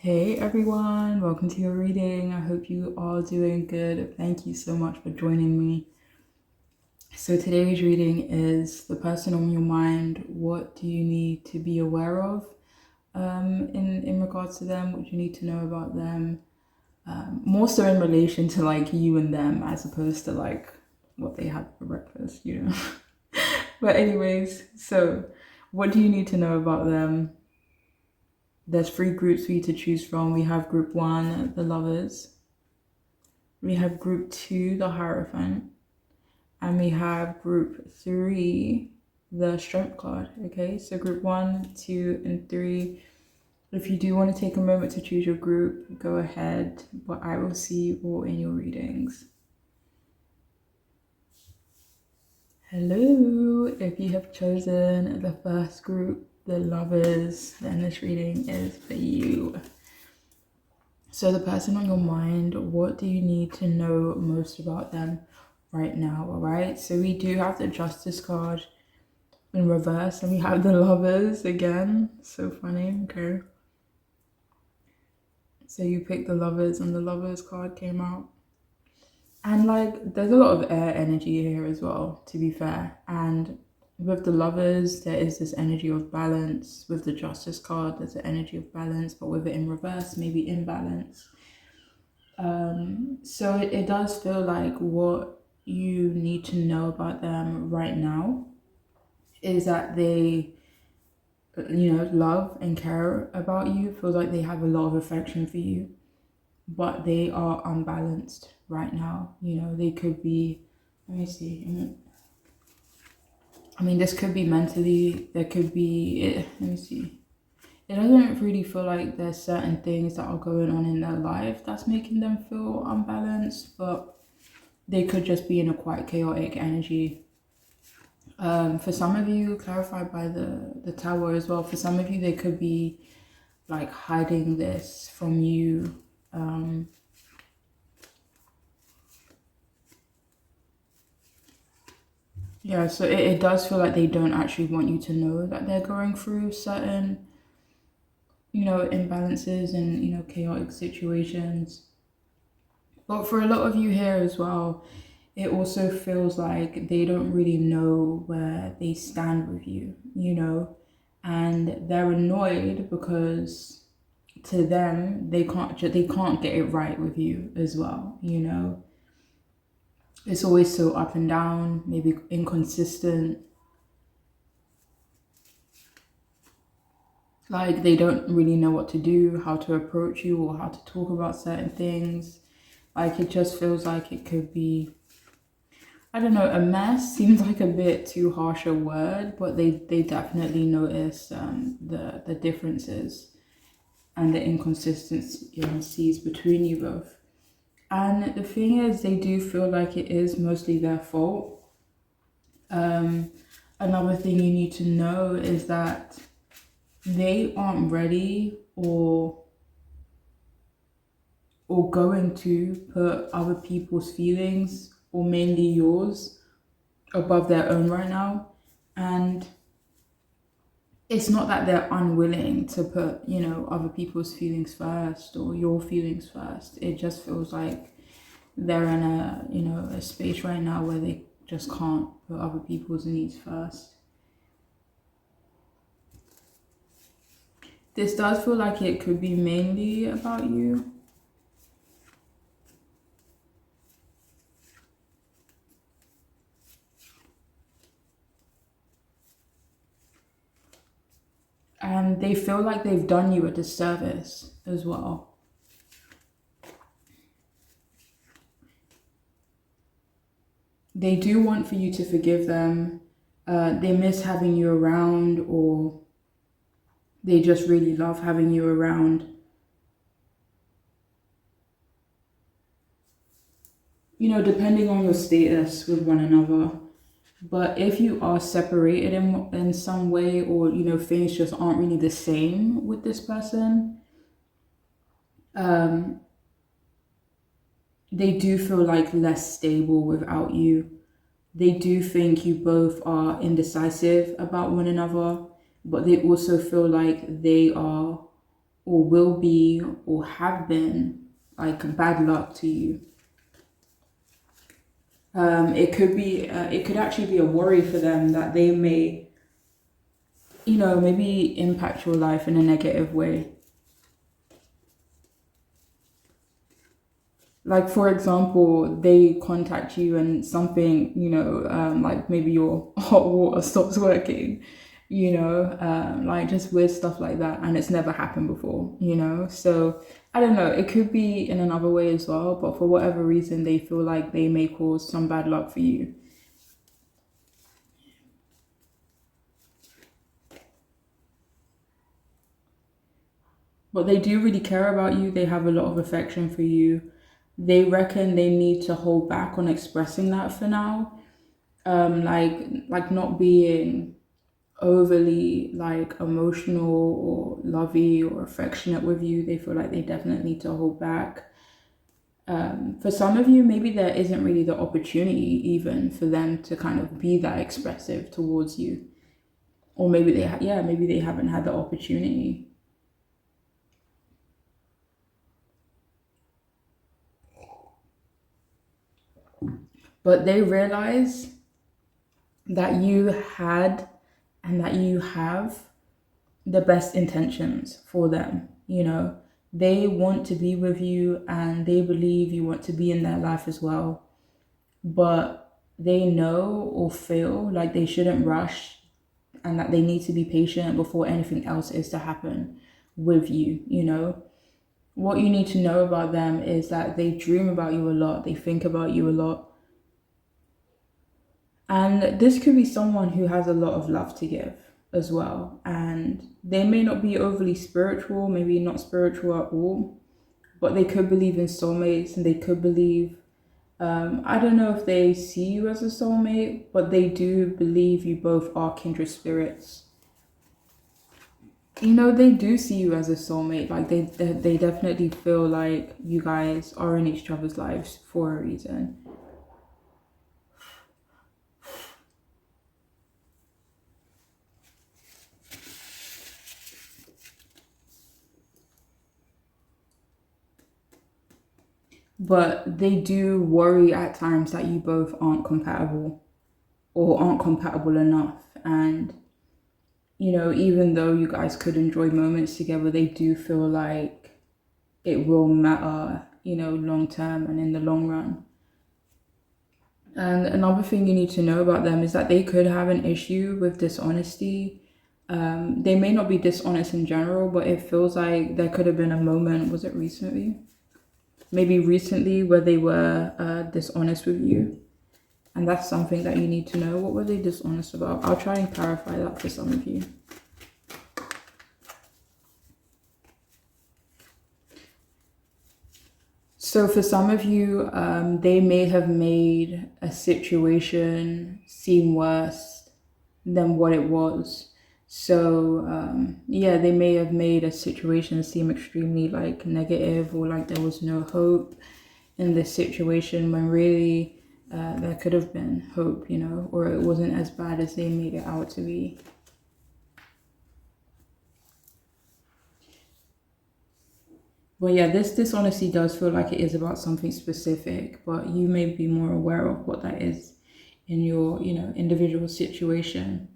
Hey everyone, welcome to your reading. I hope you are doing good. Thank you so much for joining me. So today's reading is the person on your mind. What do you need to be aware of in regards to them? What do you need to know about them? More so in relation to like you and them as opposed to like what they had for breakfast, you know. But anyways, so what do you need to know about them? There's 3 groups for you to choose from. We have group 1, the lovers. We have group 2, the Hierophant. And we have group 3, the Strength card. Okay, so group 1, 2, and 3. If you do want to take a moment to choose your group, go ahead. But I will see you all in your readings. Hello, if you have chosen the first group, the lovers, then this reading is for you. So the person on your mind, what do you need to know most about them right now? All right, so we do have the Justice card in reverse and we have the lovers again. So funny. Okay, so you picked the lovers and the lovers card came out. And like there's a lot of air energy here as well, to be fair. And with the lovers, there is this energy of balance. With the Justice card, there's an energy of balance, but with it in reverse, maybe imbalance. So it does feel like what you need to know about them right now is that they, love and care about you. Feels like they have a lot of affection for you, but they are unbalanced right now. They could be, let me see. I mean, this could be mentally, there could be, let me see. It doesn't really feel like there's certain things that are going on in their life that's making them feel unbalanced, but they could just be in a quite chaotic energy. For some of you, clarified by the Tower as well, for some of you, they could be like hiding this from you. Yeah, so it does feel like they don't actually want you to know that they're going through certain imbalances and chaotic situations. But for a lot of you here as well, it also feels like they don't really know where they stand with you, and they're annoyed because to them they can't get it right with you as well. It's always so up and down, maybe inconsistent. Like they don't really know what to do, how to approach you, or how to talk about certain things. Like it just feels like it could be, I don't know, a mess seems like a bit too harsh a word, but they definitely notice the differences and the inconsistencies between you both. And the thing is, they do feel like it is mostly their fault. Another thing you need to know is that they aren't ready or going to put other people's feelings, or mainly yours, above their own right now. And it's not that they're unwilling to put other people's feelings first or your feelings first. It just feels like they're in a space right now where they just can't put other people's needs first. This does feel like it could be mainly about you. And they feel like they've done you a disservice as well. They do want for you to forgive them. They miss having you around, or they just really love having you around. Depending on your status with one another. But if you are separated in some way, or things just aren't really the same with this person, they do feel like less stable without you. They do think you both are indecisive about one another, but they also feel like they are or will be or have been like bad luck to you. It could actually be a worry for them that they may, maybe impact your life in a negative way. Like, for example, they contact you and something, like maybe your hot water stops working, like just weird stuff like that. And it's never happened before. So I don't know, it could be in another way as well, but for whatever reason, they feel like they may cause some bad luck for you. But they do really care about you. They have a lot of affection for you. They reckon they need to hold back on expressing that for now. Like not being overly like emotional or lovey or affectionate with you. They feel like they definitely need to hold back. For some of you, maybe there isn't really the opportunity even for them to kind of be that expressive towards you. Or maybe maybe they haven't had the opportunity. But they realize that you had and that you have the best intentions for them. They want to be with you and they believe you want to be in their life as well. But they know or feel like they shouldn't rush and that they need to be patient before anything else is to happen with you. What you need to know about them is that they dream about you a lot, they think about you a lot. And this could be someone who has a lot of love to give as well. And they may not be overly spiritual, maybe not spiritual at all, but they could believe in soulmates and they could believe, I don't know if they see you as a soulmate, but they do believe you both are kindred spirits. They do see you as a soulmate. Like they definitely feel like you guys are in each other's lives for a reason. But they do worry at times that you both aren't compatible or aren't compatible enough. And, even though you guys could enjoy moments together, they do feel like it will matter, long term and in the long run. And another thing you need to know about them is that they could have an issue with dishonesty. They may not be dishonest in general, but it feels like there could have been a moment, was it recently? Maybe recently where they were dishonest with you. And that's something that you need to know. What were they dishonest about? I'll try and clarify that for some of you. So for some of you, they may have made a situation seem worse than what it was. So they may have made a situation seem extremely like negative or like there was no hope in this situation when really there could have been hope, or it wasn't as bad as they made it out to be. But yeah, this dishonesty does feel like it is about something specific, but you may be more aware of what that is in your, individual situation.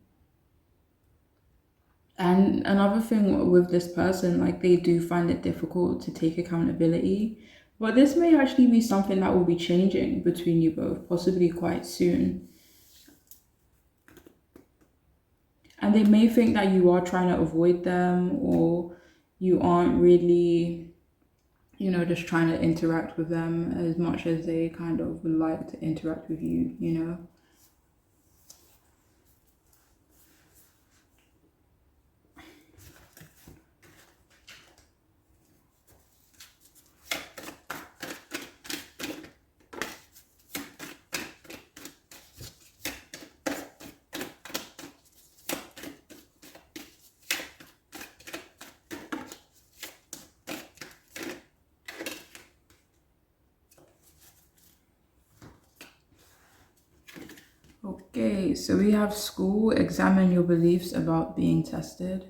And another thing with this person, like they do find it difficult to take accountability, but this may actually be something that will be changing between you both, possibly quite soon. And they may think that you are trying to avoid them or you aren't really, just trying to interact with them as much as they kind of would like to interact with you. Okay, so we have school, examine your beliefs about being tested.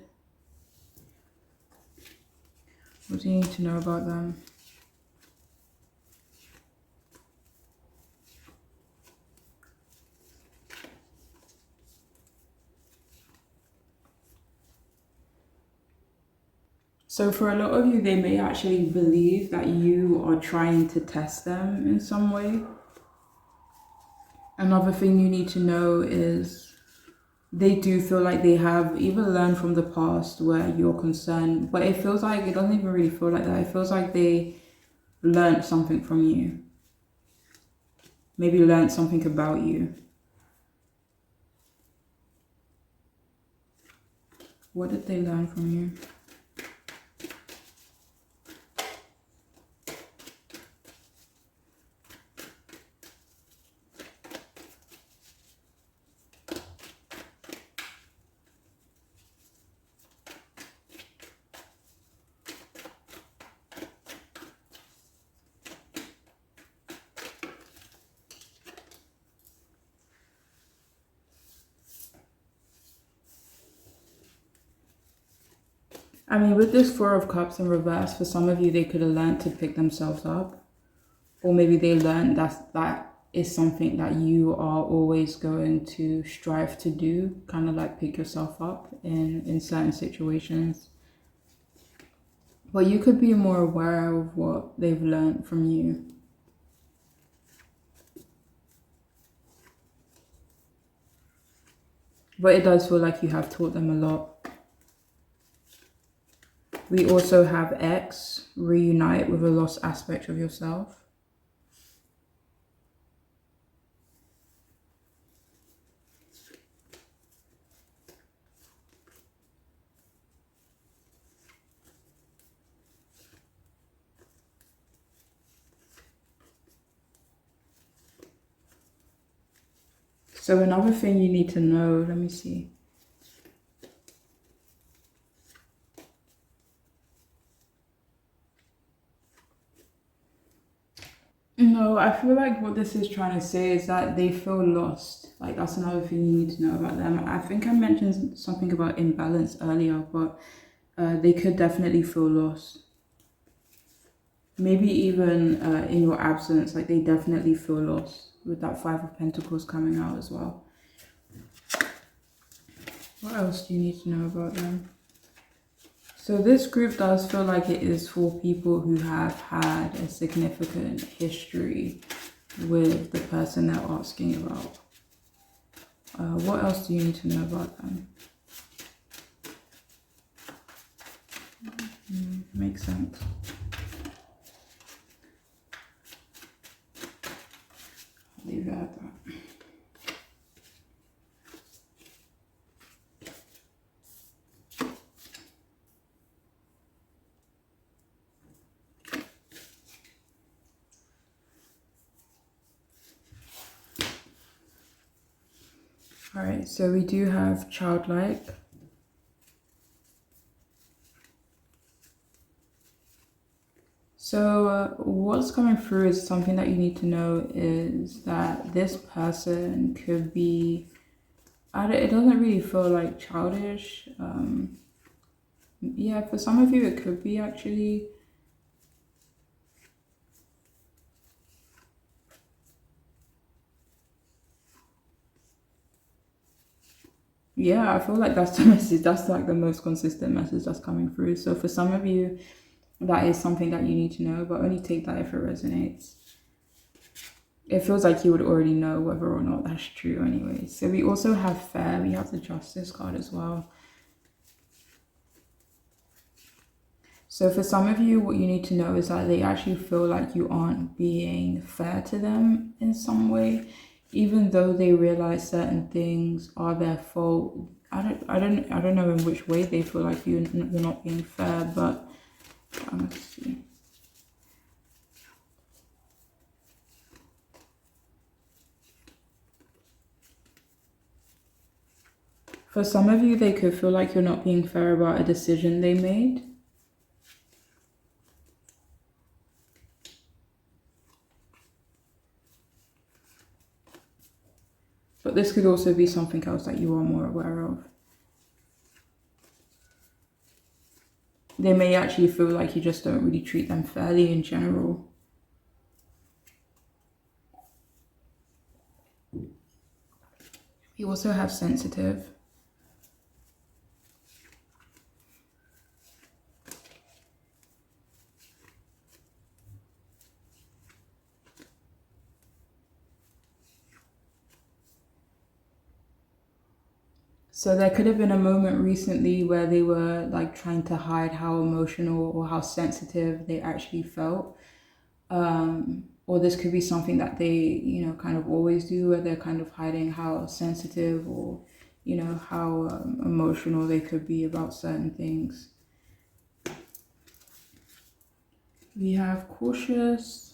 What do you need to know about them? So for a lot of you, they may actually believe that you are trying to test them in some way. Another thing you need to know is they do feel like they have either learned from the past where you're concerned, but it feels like it doesn't even really feel like that. It feels like they learned something from you. Maybe learned something about you. What did they learn from you? I mean, with this Four of Cups in reverse, for some of you, they could have learned to pick themselves up. Or maybe they learned that is something that you are always going to strive to do, kind of like pick yourself up in certain situations. But you could be more aware of what they've learned from you. But it does feel like you have taught them a lot. We also have X, reunite with a lost aspect of yourself. So another thing you need to know, let me see. No, I feel like what this is trying to say is that they feel lost. Like that's another thing you need to know about them. I think I mentioned something about imbalance earlier, but they could definitely feel lost. Maybe even in your absence, like they definitely feel lost with that Five of Pentacles coming out as well. What else do you need to know about them? So this group does feel like it is for people who have had a significant history with the person they're asking about. What else do you need to know about them? Makes sense. I'll leave it at that. All right, so we do have childlike. So what's coming through is something that you need to know is that this person could be, it doesn't really feel like childish. Yeah, for some of you it could be actually. Yeah, I feel like that's the message. That's like the most consistent message that's coming through. So for some of you, that is something that you need to know, but only take that if it resonates. It feels like you would already know whether or not that's true anyway. So we also have fair. We have the Justice card as well. So for some of you, what you need to know is that they actually feel like you aren't being fair to them in some way. Even though they realize certain things are their fault, I don't know in which way they feel like you're not being fair, but let's see. For some of you, they could feel like you're not being fair about a decision they made. But this could also be something else that you are more aware of. they may actually feel like you just don't really treat them fairly in general. You also have sensitive. So there could have been a moment recently where they were like trying to hide how emotional or how sensitive they actually felt. Or this could be something that they, kind of always do, where they're kind of hiding how sensitive or, how emotional they could be about certain things. We have cautious.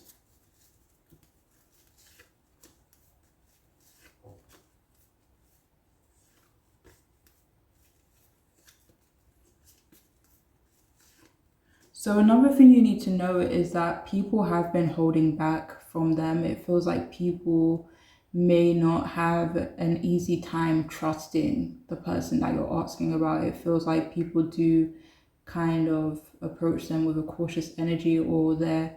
So another thing you need to know is that people have been holding back from them. It feels like people may not have an easy time trusting the person that you're asking about. It feels like people do kind of approach them with a cautious energy, or there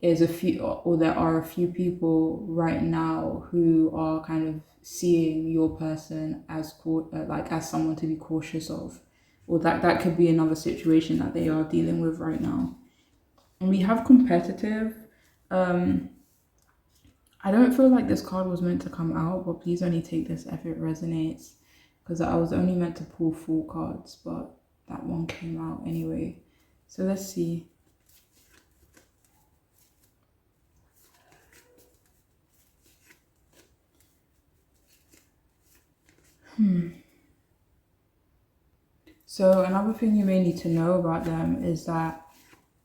are a few people right now who are kind of seeing your person as like as someone to be cautious of, or that could be another situation that they are dealing with right now. And we have competitive. I don't feel like this card was meant to come out, but please only take this if it resonates, because I was only meant to pull 4 cards, but that one came out anyway. So let's see. So another thing you may need to know about them is that,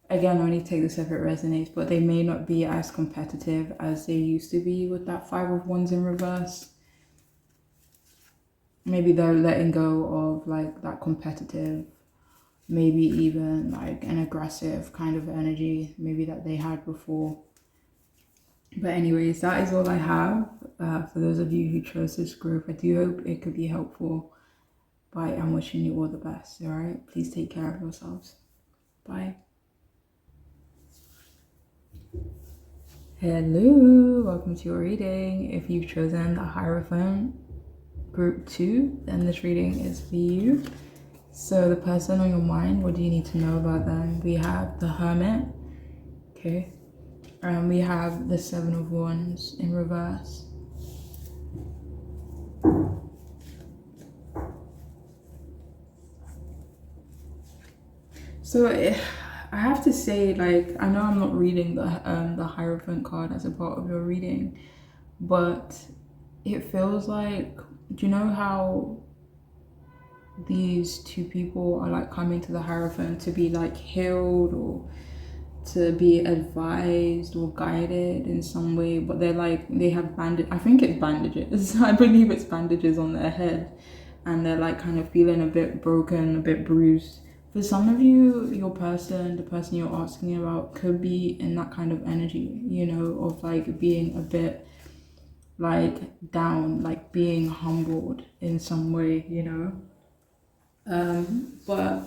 again, only take this if it resonates, but they may not be as competitive as they used to be with that 5 of Wands in reverse. Maybe they're letting go of like that competitive, maybe even like an aggressive kind of energy maybe that they had before. But anyways, that is all I have for those of you who chose this group. I do hope it could be helpful. Bye. I'm wishing you all the best. All right, please take care of yourselves. Bye. Hello, welcome to your reading. If you've chosen the Hierophant group 2, then this reading is for you. So the person on your mind, what do you need to know about them? We have the Hermit, okay, and we have the 7 of Wands in reverse. So I have to say, like, I know I'm not reading the Hierophant card as a part of your reading, but it feels like, do you know how these 2 people are like coming to the Hierophant to be like healed or to be advised or guided in some way, but they're like, they have I think it's bandages. I believe it's bandages on their head, and they're like kind of feeling a bit broken, a bit bruised. For some of you, the person you're asking about could be in that kind of energy, of like being a bit like down, like being humbled in some way, But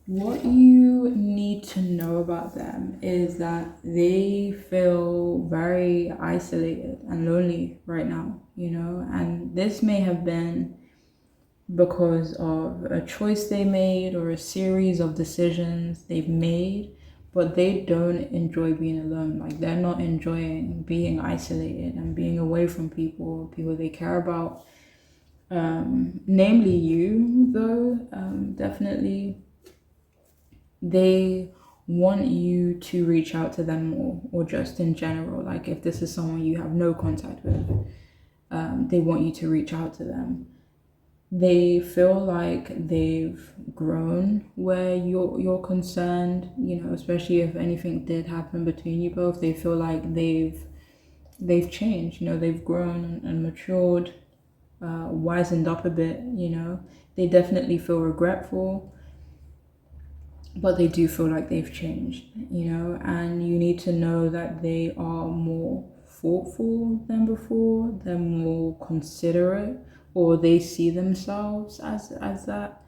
what you need to know about them is that they feel very isolated and lonely right now, and this may have been because of a choice they made or a series of decisions they've made, but they don't enjoy being alone. Like, they're not enjoying being isolated and being away from people they care about. Namely you, though, definitely. They want you to reach out to them more, or just in general, like if this is someone you have no contact with, they want you to reach out to them. They feel like they've grown where you're concerned, especially if anything did happen between you both. They feel like they've changed, they've grown and matured, wisened up a bit, They definitely feel regretful, but they do feel like they've changed, and you need to know that they are more thoughtful than before. They're more considerate, or they see themselves as that.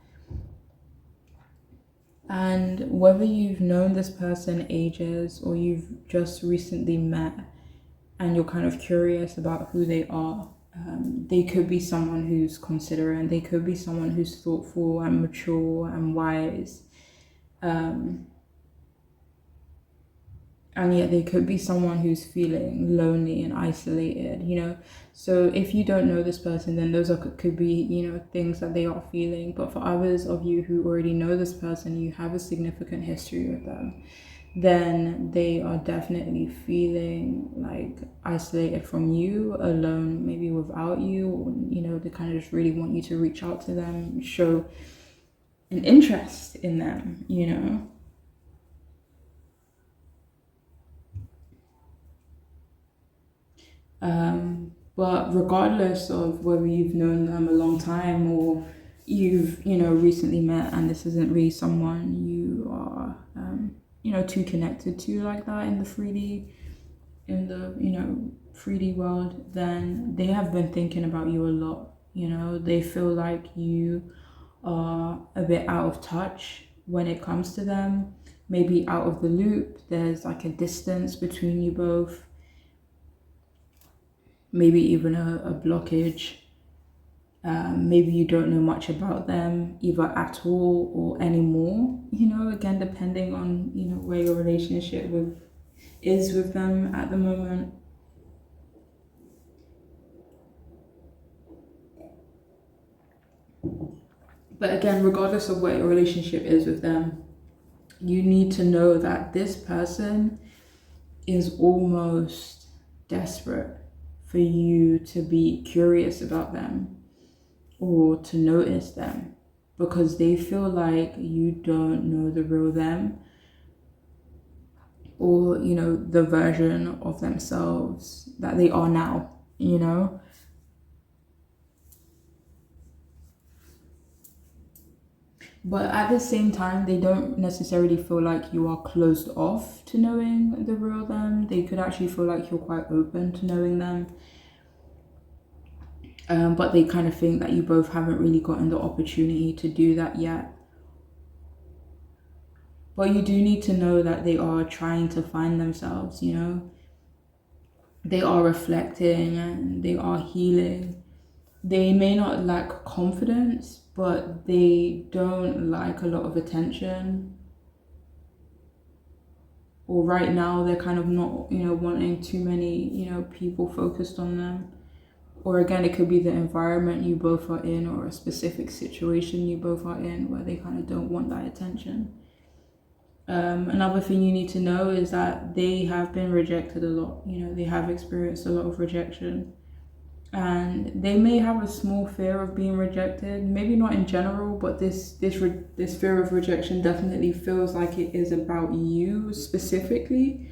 And whether you've known this person ages or you've just recently met and you're kind of curious about who they are, they could be someone who's considerate, they could be someone who's thoughtful and mature and wise. And yet they could be someone who's feeling lonely and isolated, you know. So if you don't know this person, then those could be, you know, things that they are feeling. But for others of you who already know this person, you have a significant history with them, then they are definitely feeling like isolated from you, alone, maybe without you, or, you know, they kind of just really want you to reach out to them, show an interest in them, you know. But regardless of whether you've known them a long time or you've, you know, recently met and this isn't really someone you are, you know, too connected to like that in the 3D, you know, 3D world, then they have been thinking about you a lot. You know, they feel like you are a bit out of touch when it comes to them, maybe out of the loop. There's like a distance between you both, maybe even a blockage. Maybe you don't know much about them either at all or anymore, you know, again, depending on, you know, where your relationship is with them at the moment. But again, regardless of what your relationship is with them, you need to know that this person is almost desperate for you to be curious about them or to notice them, because they feel like you don't know the real them, or, you know, the version of themselves that they are now, you know. But at the same time, they don't necessarily feel like you are closed off to knowing the real them. They could actually feel like you're quite open to knowing them. But they kind of think that you both haven't really gotten the opportunity to do that yet. But you do need to know that they are trying to find themselves, you know. They are reflecting and they are healing. They may not lack confidence, but they don't like a lot of attention. Or right now, they're kind of not, you know, wanting too many, you know, people focused on them. Or again, it could be the environment you both are in or a specific situation you both are in where they kind of don't want that attention. Another thing you need to know is that they have been rejected a lot. You know, they have experienced a lot of rejection. And they may have a small fear of being rejected, maybe not in general, but this fear of rejection definitely feels like it is about you specifically.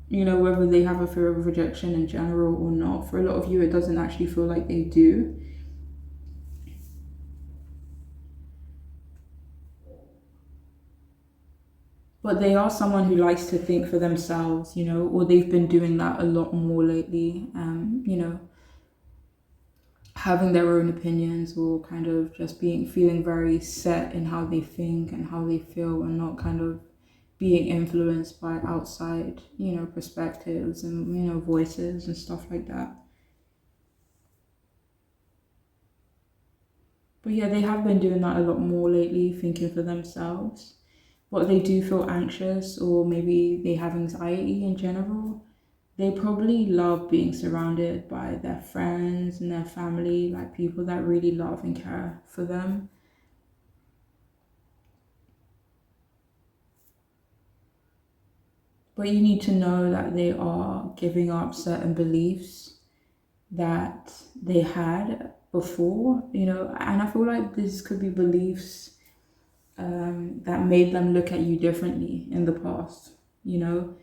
You know, whether they have a fear of rejection in general or not, for a lot of you it doesn't actually feel like they do. But they are someone who likes to think for themselves, you know, or they've been doing that a lot more lately. You know, having their own opinions, or kind of just feeling very set in how they think and how they feel, and not kind of being influenced by outside, you know, perspectives and, you know, voices and stuff like that. But yeah, they have been doing that a lot more lately, thinking for themselves. But they do feel anxious, or maybe they have anxiety in general. They probably love being surrounded by their friends and their family, like people that really love and care for them. But you need to know that they are giving up certain beliefs that they had before, you know, and I feel like this could be beliefs that made them look at you differently in the past, you know.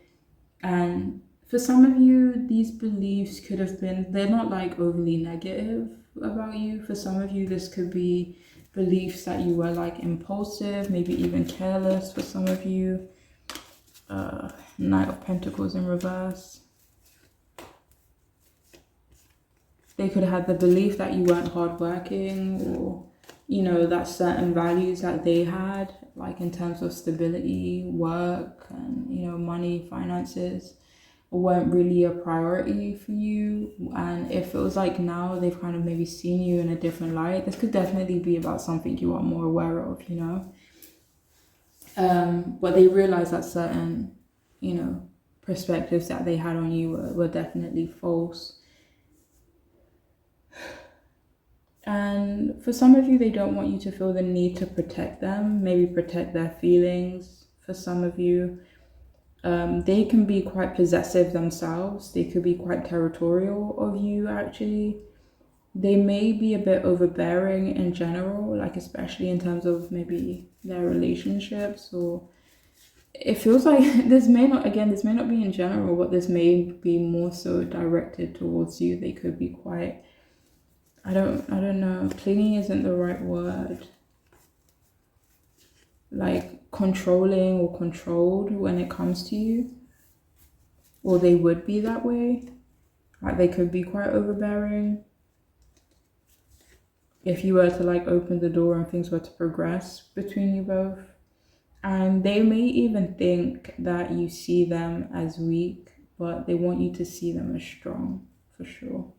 And for some of you, these beliefs could have been, they're not like overly negative about you. For some of you, this could be beliefs that you were like impulsive, maybe even careless for some of you. Knight of Pentacles in reverse. They could have had the belief that you weren't hardworking, or, you know, that certain values that they had, like in terms of stability, work, and, you know, money, finances, weren't really a priority for you. And if it was like now they've kind of maybe seen you in a different light, this could definitely be about something you are more aware of, you know. But they realize that certain, you know, perspectives that they had on you were definitely false. And for some of you, they don't want you to feel the need to protect them, maybe protect their feelings. For some of you, they can be quite possessive themselves. They could be quite territorial of you, actually. They may be a bit overbearing in general, like especially in terms of maybe their relationships, or it feels like this may not be in general, but this may be more so directed towards you. They could be quite, I don't know, clingy isn't the right word, like controlling or controlled when it comes to you, or they would be that way. Like they could be quite overbearing if you were to like open the door and things were to progress between you both. And they may even think that you see them as weak, but they want you to see them as strong, for sure.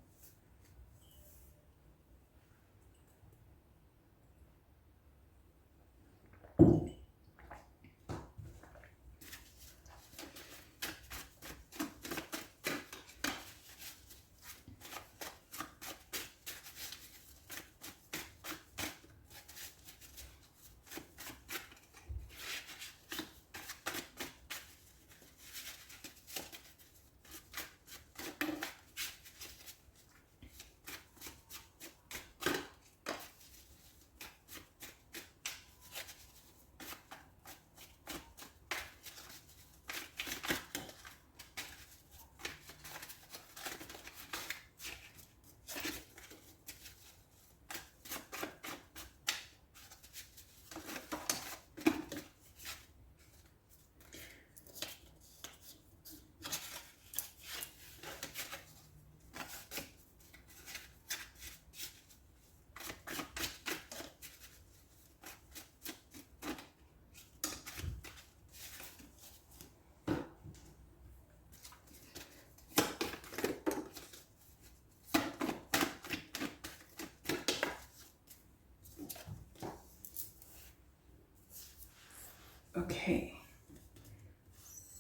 Okay,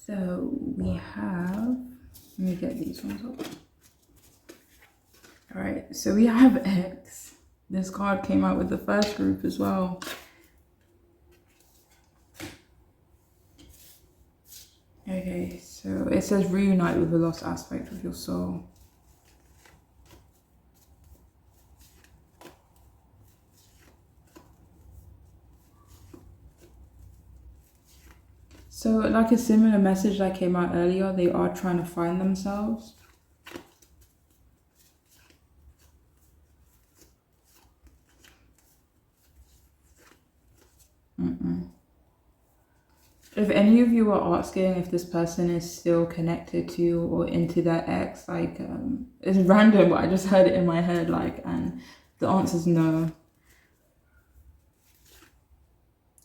so we have, let me get these ones up. All right, so we have X. This card came out with the first group as well. Okay, so it says reunite with the lost aspect of your soul. So like a similar message that came out earlier, they are trying to find themselves. If any of you are asking if this person is still connected to or into their ex, like it's random, but I just heard it in my head, like, and the answer is no.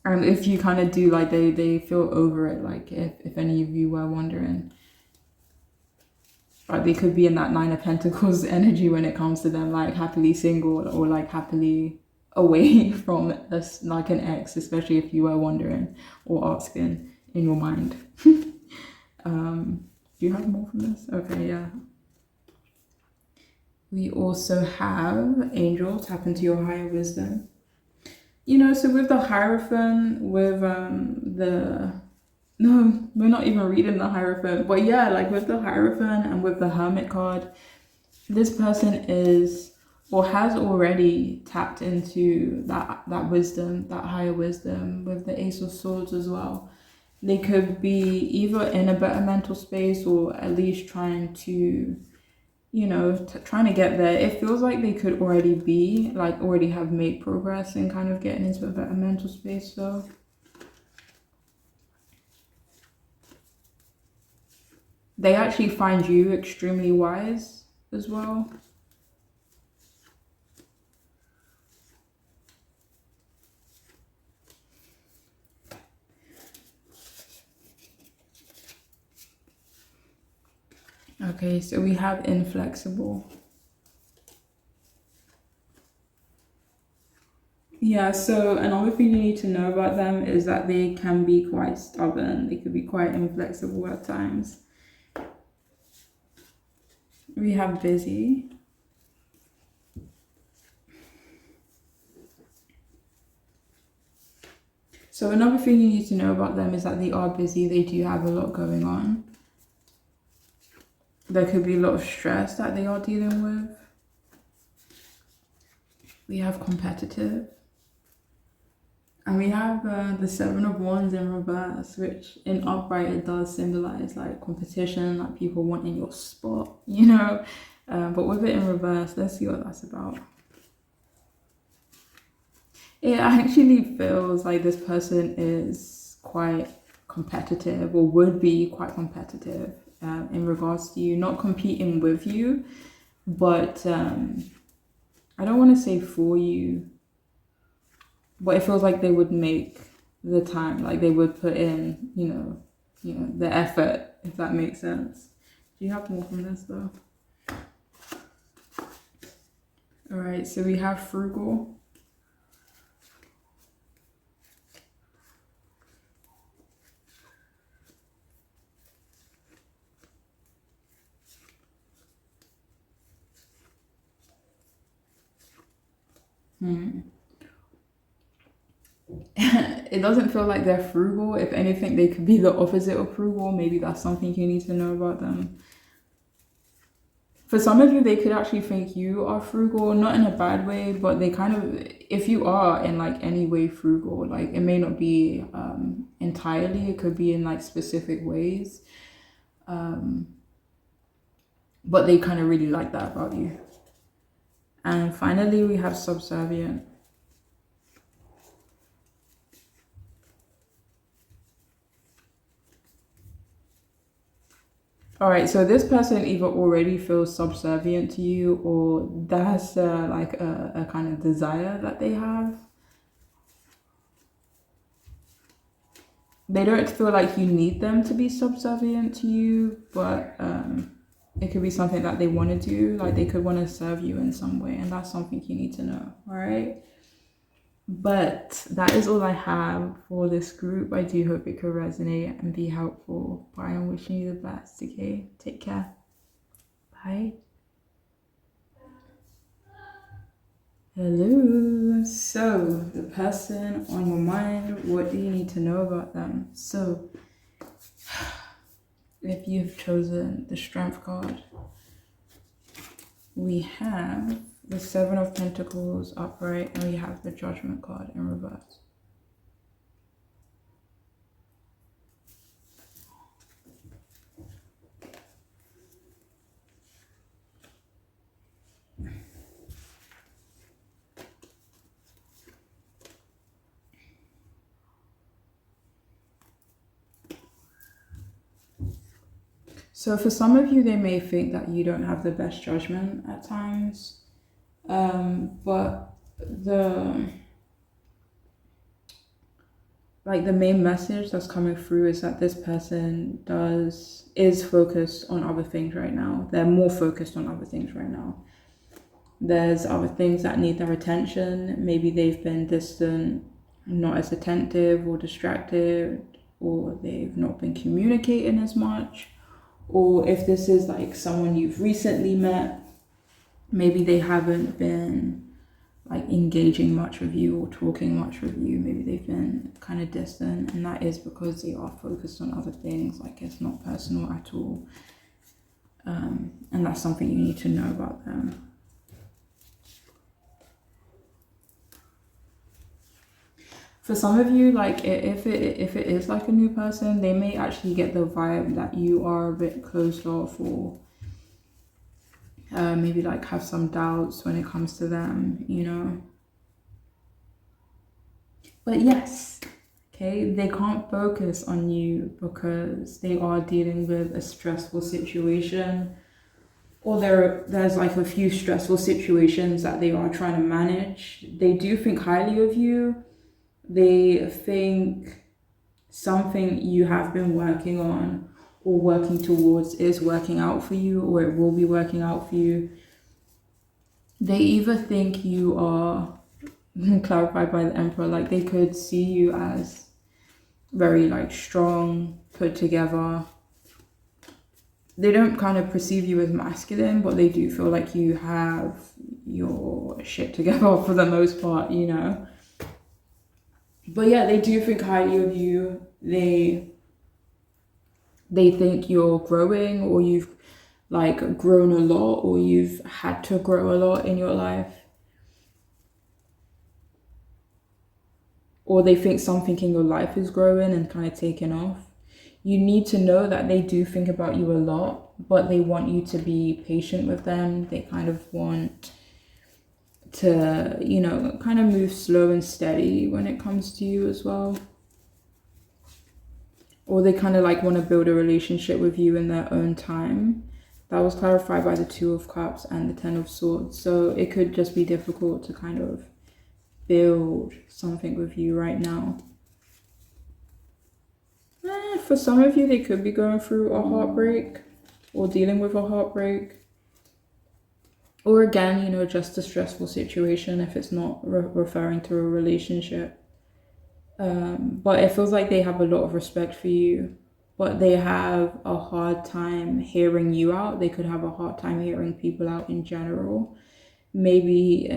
And if you kind of do, like, they feel over it, like if any of you were wondering, like they could be in that Nine of Pentacles energy when it comes to them, like happily single or like happily away from us, like an ex, especially if you were wondering or asking in your mind. Do you have more from this? Okay, yeah. We also have Angel, tap into your higher wisdom. You know, so with the Hierophant, with no, we're not even reading the Hierophant, but yeah, like with the Hierophant and with the Hermit card, this person is or has already tapped into that wisdom, that higher wisdom, with the Ace of Swords as well. They could be either in a better mental space or at least trying to, you know, trying to get there. It feels like they could already be, like, already have made progress in kind of getting into a better mental space, though. They actually find you extremely wise as well. Okay, so we have inflexible. Yeah, so another thing you need to know about them is that they can be quite stubborn. They could be quite inflexible at times. We have busy. So another thing you need to know about them is that they are busy. They do have a lot going on. There could be a lot of stress that they are dealing with. We have competitive. And we have the Seven of Wands in reverse, which in upright it does symbolize like competition, like people wanting your spot, you know. But with it in reverse, let's see what that's about. It actually feels like this person is quite competitive or would be quite competitive in regards to you, not competing with you, but I don't want to say for you, but it feels like they would make the time, like they would put in, the effort, if that makes sense. Do you have more from this though? All right, so we have frugal. It doesn't feel like they're frugal. If anything, they could be the opposite of frugal. Maybe that's something you need to know about them. For some of you, they could actually think you are frugal, not in a bad way, but they kind of, if you are in like any way frugal, like it may not be entirely, it could be in like specific ways. But they kind of really like that about you. And finally, we have subservient. All right, so this person either already feels subservient to you or that's like a kind of desire that they have. They don't feel like you need them to be subservient to you, but it could be something that they want to do. Like they could want to serve you in some way, and that's something you need to know, all right? But that is all I have for this group. I do hope it could resonate and be helpful. But I'm wishing you the best, okay? Take care. Bye. Hello. So, the person on your mind, what do you need to know about them? So, if you've chosen the Strength card, we have the Seven of Pentacles upright, and we have the Judgment card in reverse. So for some of you, they may think that you don't have the best judgment at times, but the main message that's coming through is that this person is focused on other things right now. They're more focused on other things right now. There's other things that need their attention. Maybe they've been distant, not as attentive or distracted, or they've not been communicating as much. Or if this is like someone you've recently met, maybe they haven't been like engaging much with you or talking much with you. Maybe they've been kind of distant, and that is because they are focused on other things. Like it's not personal at all. And that's something you need to know about them. For some of you, like if it is like a new person, they may actually get the vibe that you are a bit closed off, or maybe like have some doubts when it comes to them, you know. But yes, okay, they can't focus on you because they are dealing with a stressful situation, or there's like a few stressful situations that they are trying to manage. They do think highly of you. They think something you have been working on or working towards is working out for you, or it will be working out for you. They either think you are clarified by the Emperor, like they could see you as very like strong, put together. They don't kind of perceive you as masculine, but they do feel like you have your shit together for the most part, you know. But yeah, they do think highly of you. They think you're growing, or you've like grown a lot, or you've had to grow a lot in your life. Or they think something in your life is growing and kind of taking off. You need to know that they do think about you a lot, but they want you to be patient with them. They kind of want to, you know, kind of move slow and steady when it comes to you as well. Or they kind of like want to build a relationship with you in their own time. That was clarified by the Two of Cups and the Ten of Swords. So it could just be difficult to kind of build something with you right now. For some of you, they could be going through a heartbreak or dealing with a heartbreak. Or again, you know, just a stressful situation if it's not referring to a relationship. But it feels like they have a lot of respect for you, but they have a hard time hearing you out. They could have a hard time hearing people out in general. Maybe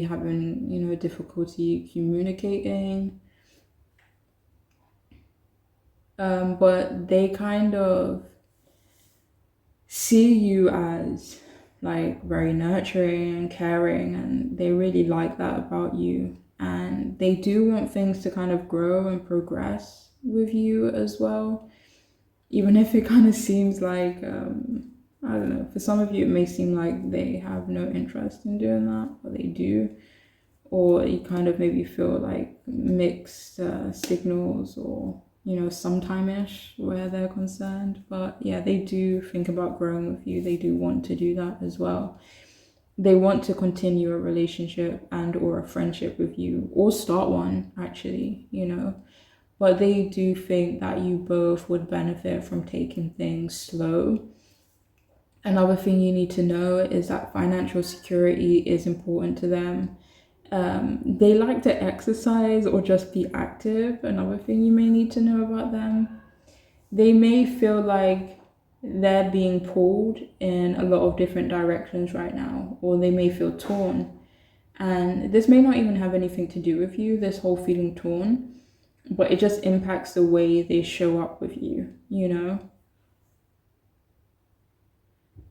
having, you know, difficulty communicating. But they kind of see you as like very nurturing and caring, and they really like that about you. And they do want things to kind of grow and progress with you as well, even if it kind of seems like I don't know, for some of you it may seem like they have no interest in doing that, but they do. Or you kind of maybe feel like mixed signals, or you know, sometime-ish where they're concerned. But yeah, they do think about growing with you. They do want to do that as well. They want to continue a relationship and or a friendship with you, or start one actually, you know. But they do think that you both would benefit from taking things slow. Another thing you need to know is that financial security is important to them. They like to exercise or just be active. Another thing you may need to know about them. They may feel like they're being pulled in a lot of different directions right now, or they may feel torn. And this may not even have anything to do with you, this whole feeling torn, but it just impacts the way they show up with you, you know?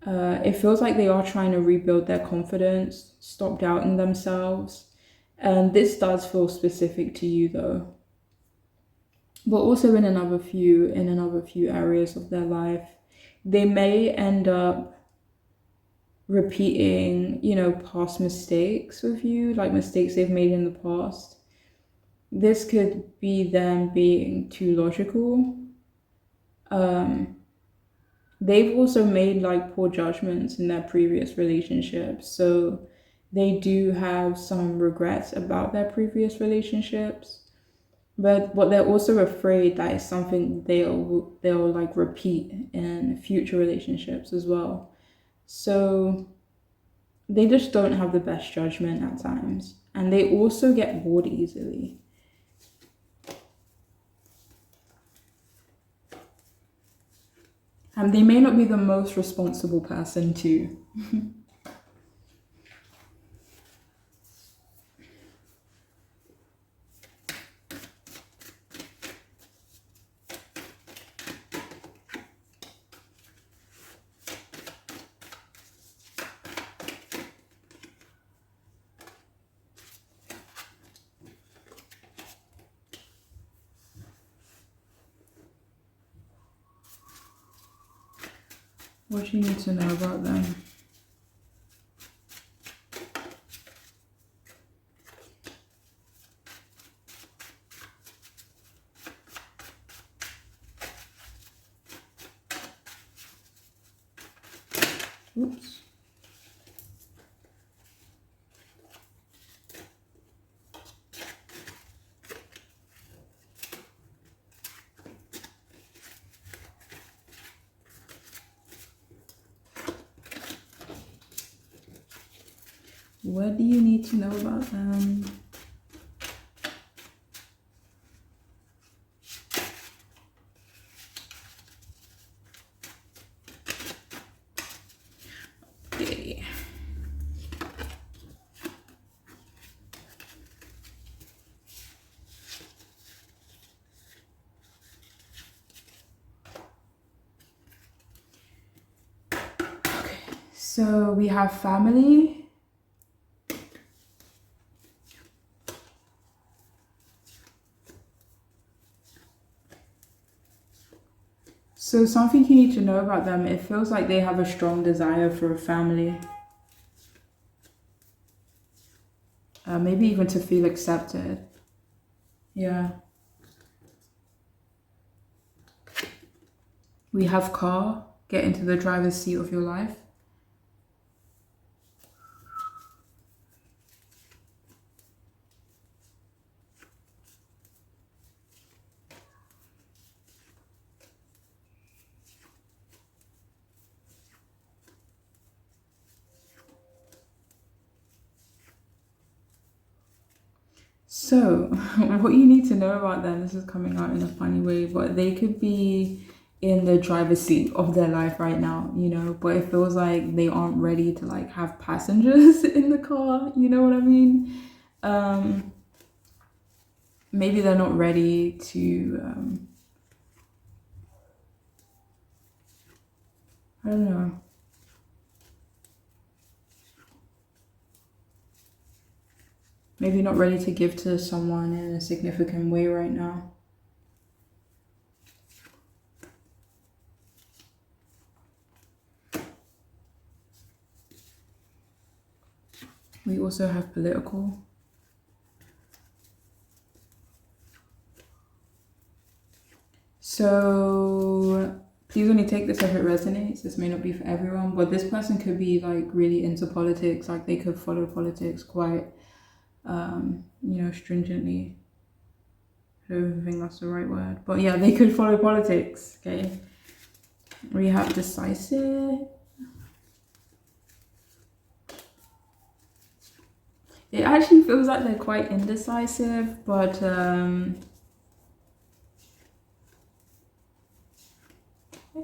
It feels like they are trying to rebuild their confidence, stop doubting themselves. And this does feel specific to you though. But also in another few areas of their life, they may end up repeating, you know, past mistakes with you, like mistakes they've made in the past. This could be them being too logical. They've also made like poor judgments in their previous relationships, so they do have some regrets about their previous relationships. But they're also afraid that it's something they'll like repeat in future relationships as well. So they just don't have the best judgment at times, and they also get bored easily. And they may not be the most responsible person too. What do you need to know about them? Oops. What do you need to know about them? Okay. So we have family. So something you need to know about them, it feels like they have a strong desire for a family. Maybe even to feel accepted. Yeah. We have car, get into the driver's seat of your life. So, what you need to know about them, this is coming out in a funny way, but they could be in the driver's seat of their life right now, you know, but it feels like they aren't ready to like have passengers in the car, you know what I mean? Maybe they're not ready to, I don't know. Maybe not ready to give to someone in a significant way right now. We also have political. So please only take this if it resonates. This may not be for everyone, but this person could be like really into politics. Like they could follow politics quite, you know, stringently. I don't even think that's the right word, but yeah, they could follow politics. Okay. We have decisive. It actually feels like they're quite indecisive, but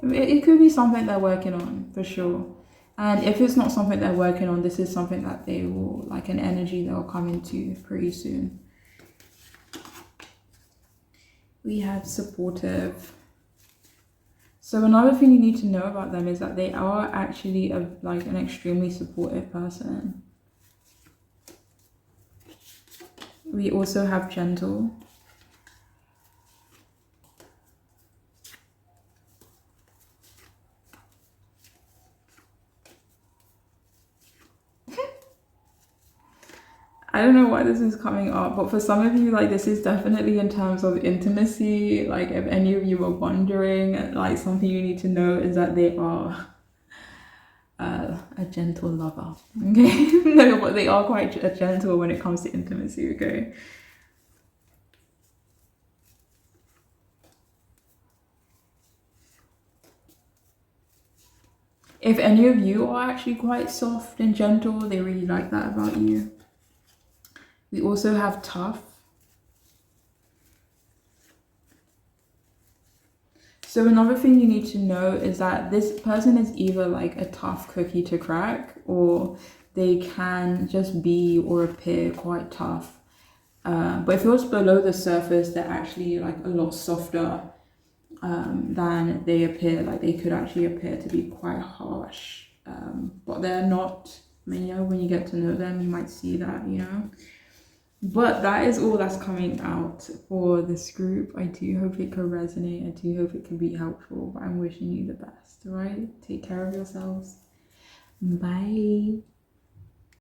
it could be something they're working on for sure. And if it's not something they're working on, this is something that they will, like an energy they'll come into pretty soon. We have supportive. So another thing you need to know about them is that they are actually like an extremely supportive person. We also have gentle. I don't know why this is coming up, but for some of you, like this is definitely in terms of intimacy. Like if any of you were wondering, like something you need to know is that they are a gentle lover. Okay, no, but they are quite gentle when it comes to intimacy. Okay. If any of you are actually quite soft and gentle, they really like that about you. We also have tough. So another thing you need to know is that this person is either like a tough cookie to crack, or they can just be or appear quite tough. But if it was below the surface, they're actually like a lot softer than they appear. Like they could actually appear to be quite harsh, but they're not. I mean, you know, when you get to know them, you might see that, you know. But that is all that's coming out for this group. I do hope it could resonate. I do hope it could be helpful. But I'm wishing you the best, all right? Take care of yourselves. Bye.